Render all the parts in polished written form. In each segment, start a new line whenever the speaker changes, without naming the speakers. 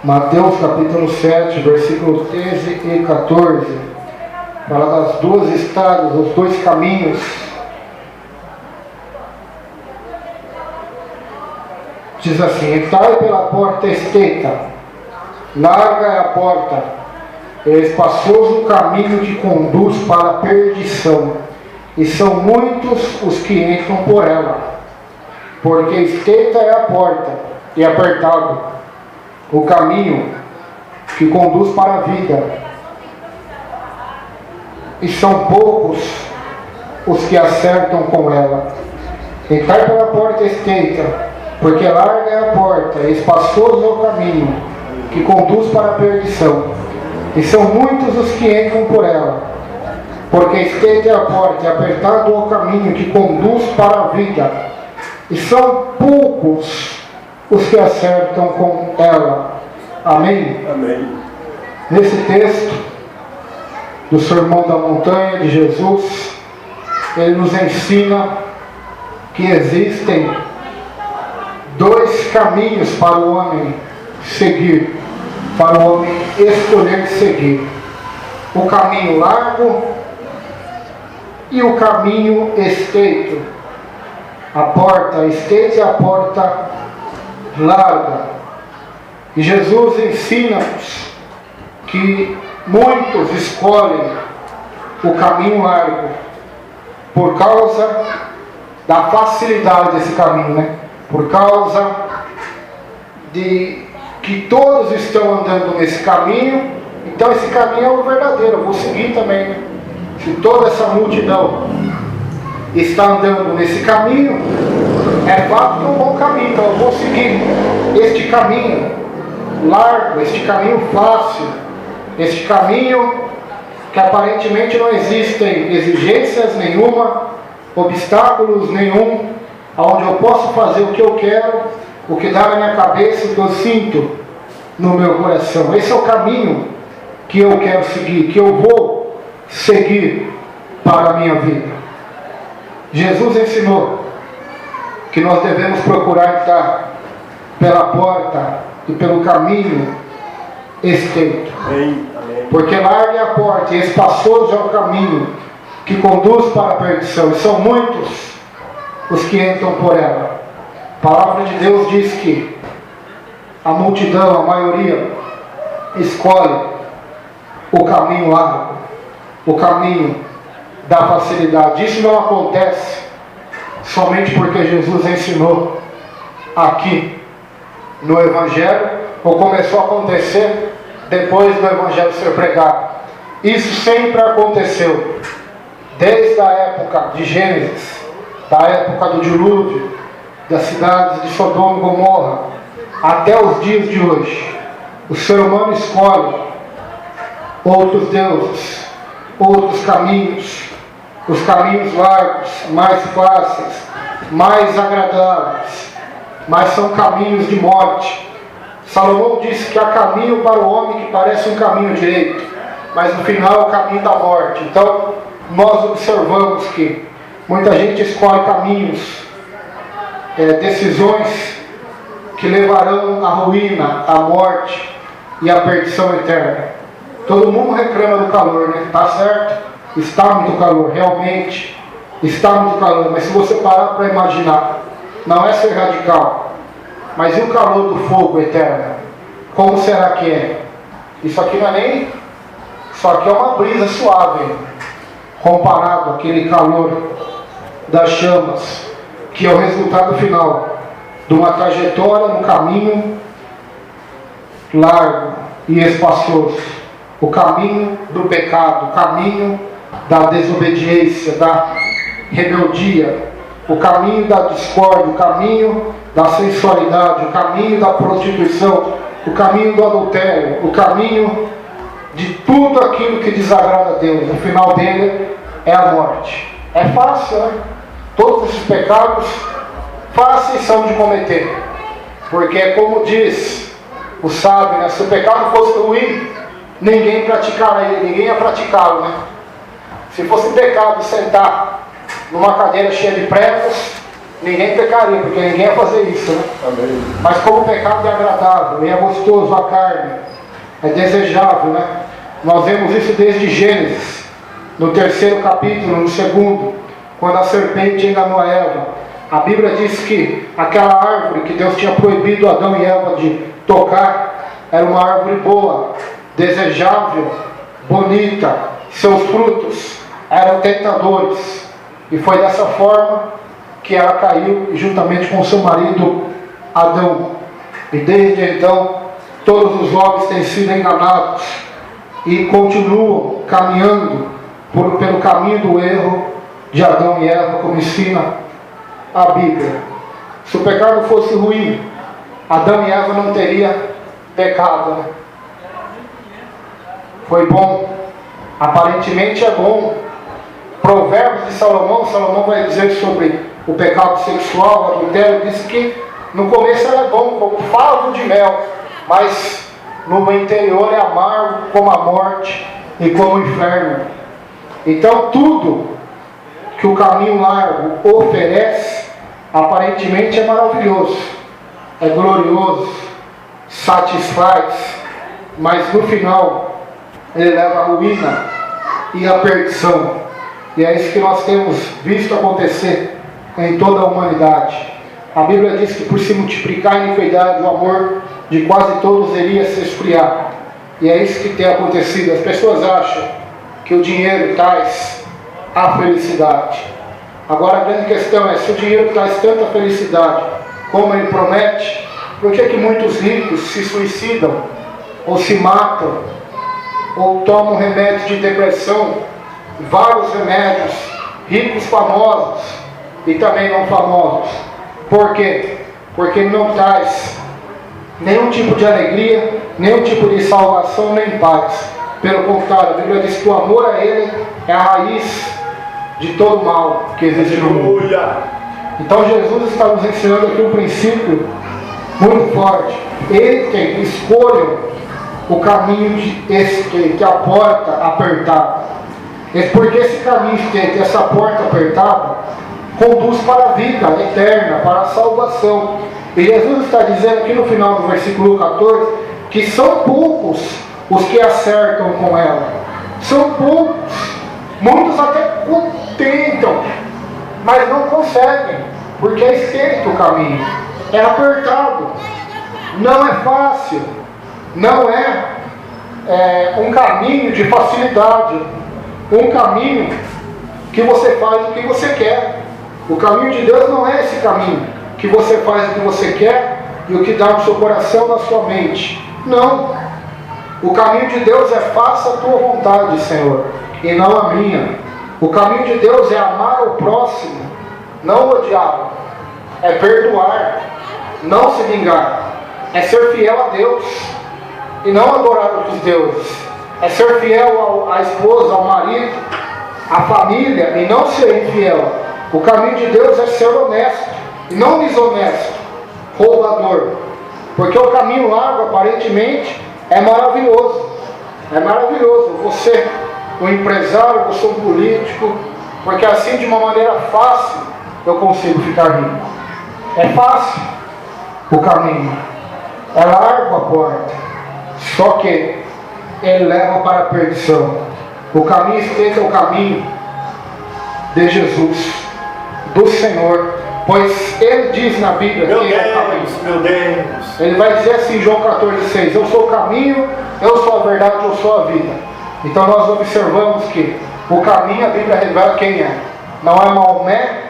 Mateus capítulo 7, versículo 13 e 14, fala das duas estradas, os dois caminhos. Diz assim: entrai pela porta estreita, larga é a porta, é espaçoso o caminho que conduz para a perdição, e são muitos os que entram por ela. Porque estreita é a porta, e apertado o caminho que conduz para a vida, e são poucos os que acertam com ela. Entrai pela porta estreita, porque larga é a porta, e espaçoso é o caminho que conduz para a perdição, e são muitos os que entram por ela. Porque estreita é a porta, e apertado é o caminho que conduz para a vida, e são poucos os que acertam com ela. Amém?
Amém.
Nesse texto do Sermão da Montanha de Jesus, ele nos ensina que existem dois caminhos para o homem seguir, para o homem escolher seguir: o caminho largo e o caminho estreito. A porta estreita e a porta larga. E Jesus ensina-nos que muitos escolhem o caminho largo por causa da facilidade desse caminho, né? Por causa de que todos estão andando nesse caminho, então esse caminho é o verdadeiro, eu vou seguir também, né? Se toda essa multidão está andando nesse caminho, é fato que é um bom caminho, então eu vou seguir este caminho largo, este caminho fácil, este caminho que aparentemente não existem exigências nenhuma, obstáculos nenhum, onde eu posso fazer o que eu quero, o que dá na minha cabeça, o que eu sinto no meu coração. Esse é o caminho que eu quero seguir, que eu vou seguir para a minha vida. Jesus ensinou que nós devemos procurar entrar pela porta e pelo caminho estreito.
Amém.
Porque larga é a porta e espaçoso é o caminho que conduz para a perdição, e são muitos os que entram por ela. A palavra de Deus diz que a multidão, a maioria, escolhe o caminho largo, o caminho da facilidade. Isso não acontece somente porque Jesus ensinou aqui no Evangelho, ou começou a acontecer depois do Evangelho ser pregado. Isso sempre aconteceu, desde a época de Gênesis, da época do dilúvio, das cidades de Sodoma e Gomorra, até os dias de hoje. O ser humano escolhe outros deuses, outros caminhos, os caminhos largos, mais fáceis, mais agradáveis, mas são caminhos de morte. Salomão disse que há caminho para o homem que parece um caminho direito, mas no final é o caminho da morte. Então nós observamos que muita gente escolhe caminhos, decisões que levarão à ruína, à morte e à perdição eterna. Todo mundo reclama do calor, né? Tá certo? Está muito calor, realmente está muito calor, mas se você parar para imaginar, não é ser radical, mas e o calor do fogo eterno? Como será que é? Isso aqui não é nem... Isso aqui é uma brisa suave, comparado àquele calor das chamas, que é o resultado final de uma trajetória no caminho largo e espaçoso. O caminho do pecado, o caminho da desobediência, da rebeldia, o caminho da discórdia, o caminho da sensualidade, o caminho da prostituição, o caminho do adultério, o caminho de tudo aquilo que desagrada a Deus. O final dele é a morte. É fácil, né? Todos esses pecados fáceis são de cometer, porque é como diz o sábio, né? Se o pecado fosse ruim, ninguém ia praticá-lo, né? Se fosse pecado sentar numa cadeira cheia de pregos, ninguém pecaria, porque ninguém ia fazer isso, né?
Amém.
Mas como o pecado é agradável e é gostoso à carne, é desejável, né? Nós vemos isso desde Gênesis, no 3º capítulo, no 2º, quando a serpente enganou a Eva. A Bíblia diz que aquela árvore que Deus tinha proibido Adão e Eva de tocar, era uma árvore boa, desejável, bonita, seus frutos eram tentadores. E foi dessa forma que ela caiu juntamente com seu marido Adão. E desde então, todos os homens têm sido enganados e continuam caminhando pelo caminho do erro de Adão e Eva, como ensina a Bíblia. Se o pecado fosse ruim, Adão e Eva não teriam pecado, né? Foi bom, aparentemente é bom. Provérbios de Salomão vai dizer sobre o pecado sexual, o adultério, diz que no começo era bom, como favo de mel, mas no interior é amargo como a morte e como o inferno. Então tudo que o caminho largo oferece, aparentemente é maravilhoso, é glorioso, satisfaz, mas no final ele leva à ruína e à perdição. E é isso que nós temos visto acontecer em toda a humanidade. A Bíblia diz que por se multiplicar a iniquidade, o amor de quase todos iria se esfriar. E é isso que tem acontecido. As pessoas acham que o dinheiro traz a felicidade. Agora a grande questão é, se o dinheiro traz tanta felicidade como ele promete, por que muitos ricos se suicidam, ou se matam, ou tomam remédios de depressão, vários remédios, ricos famosos e também não famosos? Por quê? Porque ele não traz nenhum tipo de alegria, nenhum tipo de salvação, nem paz. Pelo contrário, a Bíblia diz que o amor a Ele é a raiz de todo mal que existe no mundo. Então Jesus está nos ensinando aqui um princípio muito forte. Ele tem, escolham o caminho estreito, a porta apertada. Porque esse caminho estreito, essa porta apertada, conduz para a vida eterna, para a salvação. E Jesus está dizendo aqui no final do versículo 14, que são poucos os que acertam com ela. São poucos. Muitos até tentam, mas não conseguem, porque é estreito o caminho, é apertado, não é fácil, não é um caminho de facilidade, um caminho que você faz o que você quer. O caminho de Deus não é esse caminho que você faz o que você quer e o que dá no seu coração, na sua mente. Não. O caminho de Deus é: faça a tua vontade, Senhor, e não a minha. O caminho de Deus é amar o próximo, não odiá-lo. É perdoar, não se vingar. É ser fiel a Deus e não adorar outros deuses. É ser fiel à esposa, ao marido, à família e não ser infiel. O caminho de Deus é ser honesto e não desonesto, roubador. Porque o caminho largo, aparentemente, é maravilhoso. É maravilhoso. Você, um empresário, você um político, porque assim, de uma maneira fácil, eu consigo ficar rico. É fácil o caminho. É largo a porta. Só que ele leva para a perdição. O caminho estreito é o caminho de Jesus, do Senhor, pois ele diz na Bíblia que é o caminho.
Meu Deus.
Ele vai dizer assim em João 14,6: eu sou o caminho, eu sou a verdade, eu sou a vida. Então nós observamos que o caminho, a Bíblia revela quem é. Não é Maomé,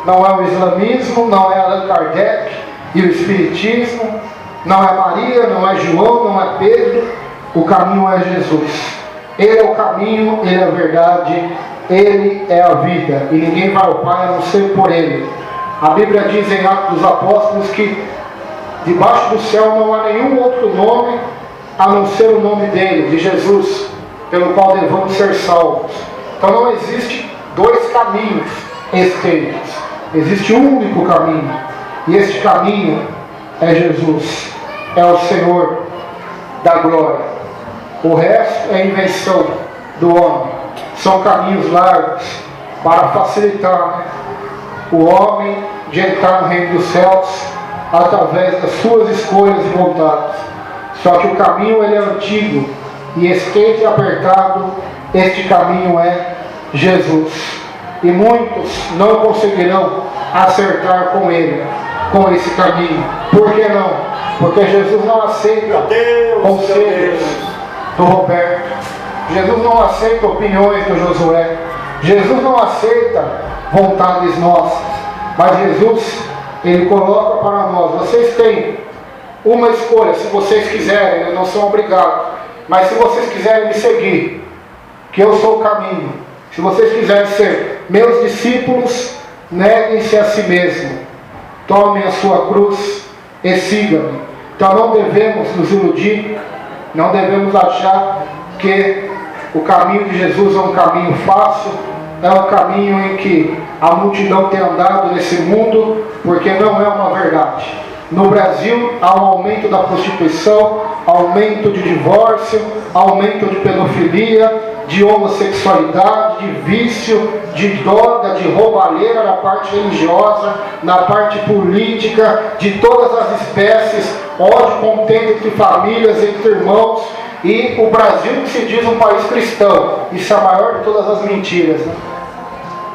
não é o islamismo, não é Allan Kardec e o espiritismo, não é Maria, não é João, não é Pedro. O caminho é Jesus. Ele é o caminho, Ele é a verdade, Ele é a vida. E ninguém vai ao Pai a não ser por Ele. A Bíblia diz em Atos dos Apóstolos que debaixo do céu não há nenhum outro nome a não ser o nome dele, de Jesus, pelo qual devemos ser salvos. Então não existe dois caminhos estreitos. Existe um único caminho. E este caminho é Jesus. É o Senhor da glória. O resto é invenção do homem. São caminhos largos para facilitar o homem de entrar no reino dos céus através das suas escolhas e vontades. Só que o caminho ele é antigo e estreito e apertado. Este caminho é Jesus. E muitos não conseguirão acertar com ele, com esse caminho. Por que não? Porque Jesus não aceita conselhos do Roberto. Jesus não aceita opiniões do Josué. Jesus não aceita vontades nossas. Mas Jesus, ele coloca para nós: vocês têm uma escolha, se vocês quiserem, não são obrigados. Mas se vocês quiserem me seguir, que eu sou o caminho. Se vocês quiserem ser meus discípulos, neguem-se a si mesmo. Tomem a sua cruz e sigam-me. Então não devemos nos iludir, não devemos achar que o caminho de Jesus é um caminho fácil, é um caminho em que a multidão tem andado nesse mundo, porque não é uma verdade. No Brasil há um aumento da prostituição, aumento de divórcio, aumento de pedofilia, de homossexualidade, de vício, de droga, de roubalheira na parte religiosa, na parte política, de todas as espécies, ódio, contenda entre famílias, entre irmãos. E o Brasil, que se diz um país cristão, isso é a maior de todas as mentiras, né?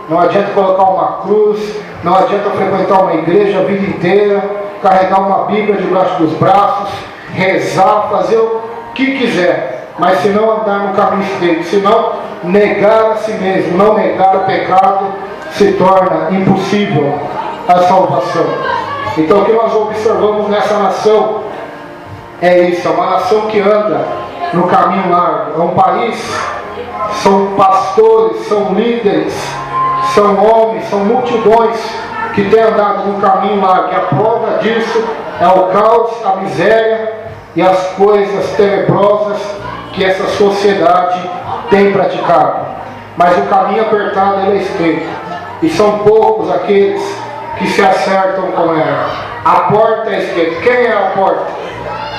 Não adianta colocar uma cruz, não adianta frequentar uma igreja a vida inteira, carregar uma Bíblia debaixo dos braços, rezar, fazer o que quiser, mas se não andar no caminho estreito, se não negar a si mesmo, não negar o pecado, se torna impossível a salvação. Então o que nós observamos nessa nação é isso, é uma nação que anda no caminho largo, é um país, são pastores, são líderes, são homens, são multidões que têm andado no caminho largo, e a prova disso é o caos, a miséria e as coisas tenebrosas que essa sociedade tem praticado. Mas o caminho apertado ele é estreito, e são poucos aqueles que se acertam com ela. A porta é estreita. Quem é a porta?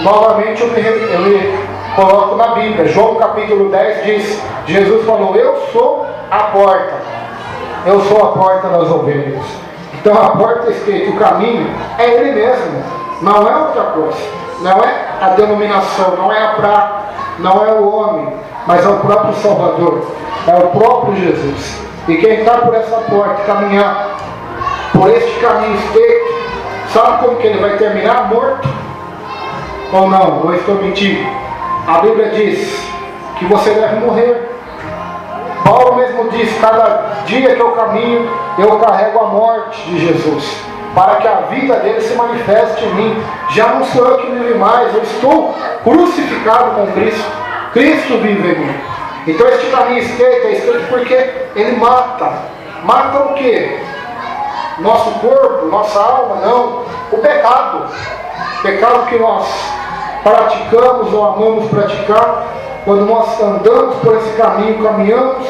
Novamente eu me coloco na Bíblia. João capítulo 10 diz, Jesus falou: eu sou a porta, eu sou a porta das ovelhas. Então a porta é estreita, o caminho é ele mesmo, não é outra coisa, não é a denominação, não é a praça, não é o homem, mas é o próprio Salvador, é o próprio Jesus. E quem está por essa porta, caminhar por este caminho estreito, sabe como que ele vai terminar? Morto? Ou não? Ou estou mentindo? A Bíblia diz que você deve morrer. Paulo mesmo diz: cada dia que eu caminho, eu carrego a morte de Jesus, para que a vida dele se manifeste em mim. Já não sou eu que vive mais, eu estou crucificado com Cristo. Cristo vive em mim. Então este caminho estreito é estreito porque ele mata. Mata o quê? Nosso corpo, nossa alma? Não. O pecado. O pecado que nós praticamos ou amamos praticar. Quando nós andamos por esse caminho, caminhamos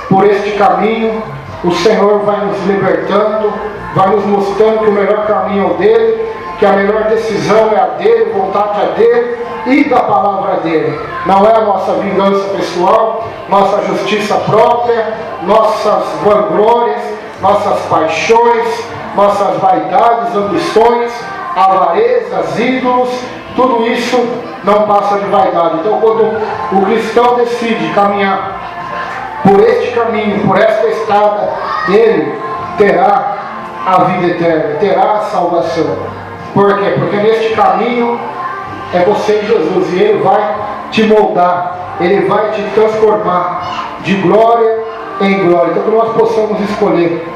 por este caminho, o Senhor vai nos libertando, vai nos mostrando que o melhor caminho é o dele, que a melhor decisão é a dele, vontade é dele e da palavra dele. Não é a nossa vingança pessoal, nossa justiça própria, nossas vanglórias, nossas paixões, nossas vaidades, ambições, avarezas, ídolos. Tudo isso não passa de vaidade. Então quando o cristão decide caminhar por este caminho, por esta estrada, ele terá a vida eterna, terá a salvação. Por quê? Porque neste caminho é você e Jesus, e ele vai te moldar, ele vai te transformar de glória em glória. Então que nós possamos escolher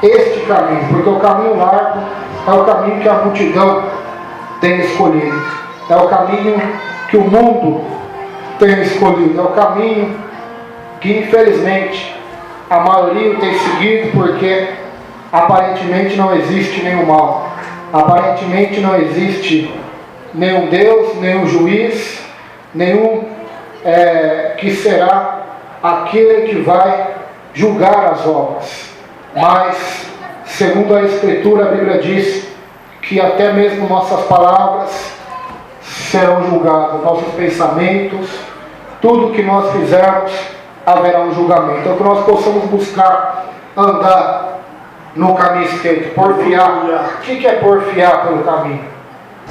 este caminho, porque o caminho largo é o caminho que a multidão tem escolhido. É o caminho que o mundo tem escolhido. É o caminho que, infelizmente, a maioria tem seguido, porque aparentemente não existe nenhum mal. Aparentemente não existe nenhum Deus, nenhum juiz, nenhum que será aquele que vai julgar as obras. Mas, segundo a Escritura, a Bíblia diz que até mesmo nossas palavras serão julgados, nossos pensamentos, tudo que nós fizermos haverá um julgamento. Então que nós possamos buscar andar no caminho estreito. Porfiar. O que é porfiar pelo caminho?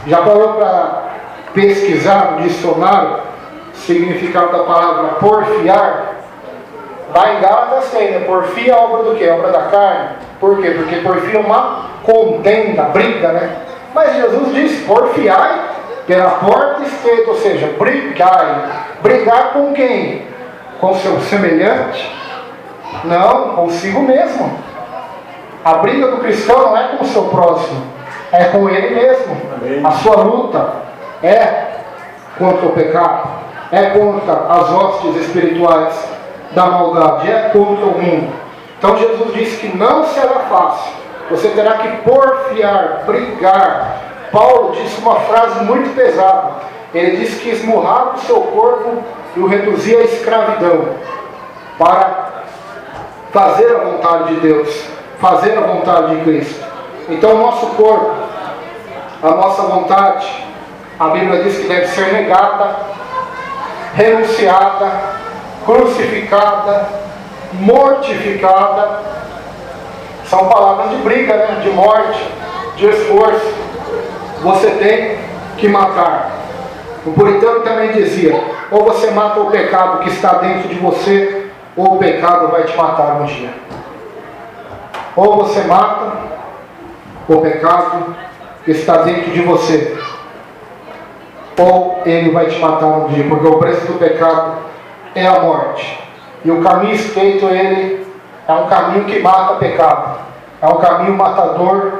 Já parou para pesquisar no dicionário o significado da palavra porfiar? Lá em Gálatas tem, né? Porfia é obra do quê? Obra da carne. Por quê? Porque porfia é uma contenda, briga, né? Mas Jesus diz, porfiai pela porta estreita, ou seja, brigai. Brigar com quem? Com seu semelhante? Não, consigo mesmo. A briga do cristão não é com o seu próximo, é com ele mesmo. Amém. A sua luta é contra o pecado, é contra as hostes espirituais da maldade, é contra o mundo. Então Jesus disse que não será fácil. Você terá que porfiar, brigar. Paulo disse uma frase muito pesada. Ele disse que esmurrava o seu corpo e o reduzia à escravidão para fazer a vontade de Deus, fazer a vontade de Cristo. Então o nosso corpo, a nossa vontade, a Bíblia diz que deve ser negada, renunciada, crucificada, mortificada. São palavras de briga, né? De morte, de esforço. Você tem que matar. O puritano também dizia, ou você mata o pecado que está dentro de você, ou o pecado vai te matar um dia. Ou você mata o pecado que está dentro de você, ou ele vai te matar um dia, porque o preço do pecado é a morte. E o caminho estreito, ele é um caminho que mata pecado. É um caminho matador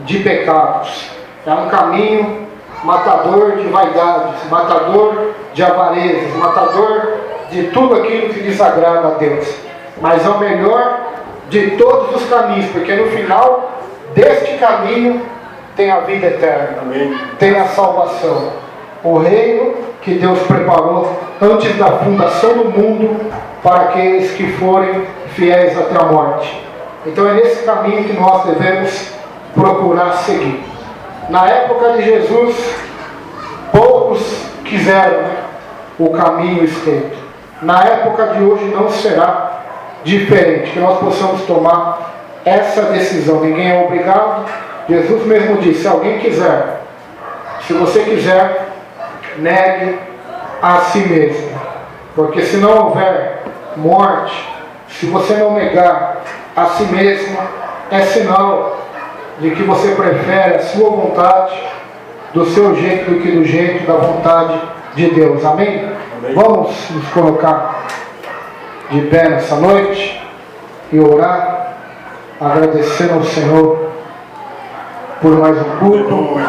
de pecados. É um caminho matador de vaidades, matador de avarezas, matador de tudo aquilo que desagrada a Deus. Mas é o melhor de todos os caminhos, porque no final deste caminho tem a vida eterna. Amém. Tem a salvação. O reino que Deus preparou antes da fundação do mundo para aqueles que forem fiéis até a morte. Então é nesse caminho que nós devemos procurar seguir. Na época de Jesus, poucos quiseram o caminho estreito. Na época de hoje não será diferente, que nós possamos tomar essa decisão. Ninguém é obrigado. Jesus mesmo disse, se alguém quiser, se você quiser, negue a si mesmo. Porque se não houver morte, se você não negar a si mesmo, é sinal de que você prefere a sua vontade do seu jeito do que do jeito da vontade de Deus. Amém? Amém. Vamos nos colocar de pé nessa noite e orar, agradecendo ao Senhor por mais um culto.